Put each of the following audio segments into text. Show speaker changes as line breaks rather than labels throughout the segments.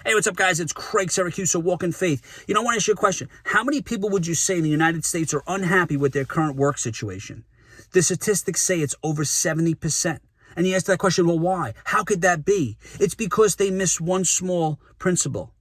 Hey, what's up, guys? It's Craig Syracusa, Walk in Faith. I want to ask you a question. How many people would you say in the United States are unhappy with their current work situation? The statistics say it's over 70%. And you ask that question, well, why? How could that be? It's because they miss one small principle.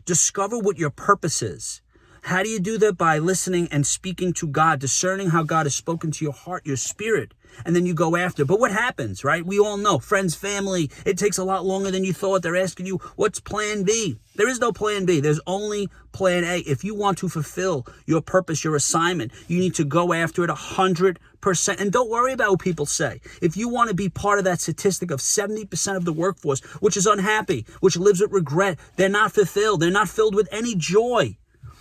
Discover what your purpose is. How do you do that? By listening and speaking to God, discerning how God has spoken to your heart, your spirit, and then you go after. But what happens, right? We all know, friends, family, it takes a lot longer than you thought. They're asking you, what's plan B? There is no plan B. There's only plan A. If you want to fulfill your purpose, your assignment, you need to go after it 100%. And don't worry about what people say. If you want to be part of that statistic of 70% of the workforce, which is unhappy, which lives with regret, they're not fulfilled, they're not filled with any joy,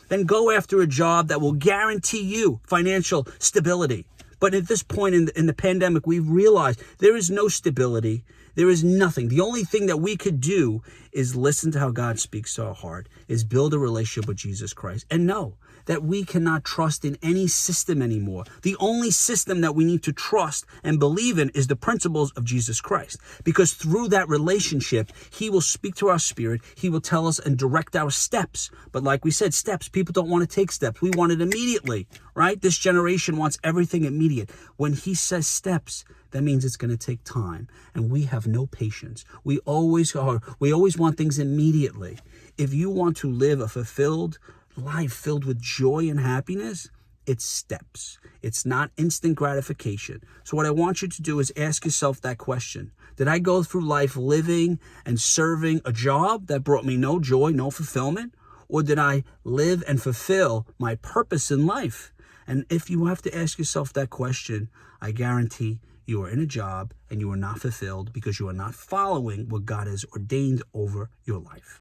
then go after a job that will guarantee you financial stability. But at this point in the pandemic, we've realized there is no stability. There is nothing. The only thing that we could do is listen to how God speaks to our heart, is build a relationship with Jesus Christ, and know that we cannot trust in any system anymore. The only system that we need to trust and believe in is the principles of Jesus Christ. Because through that relationship, he will speak to our spirit. He will tell us and direct our steps. But like we said, steps, people don't want to take steps. We want it immediately, right? This generation wants everything immediate. When he says steps, that means it's going to take time. And we have no patience. We always want things immediately. If you want to live a fulfilled life filled with joy and happiness, it's steps. It's not instant gratification. So what I want you to do is ask yourself that question. Did I go through life living and serving a job that brought me no joy, no fulfillment? Or did I live and fulfill my purpose in life? And if you have to ask yourself that question, I guarantee you are in a job and you are not fulfilled because you are not following what God has ordained over your life.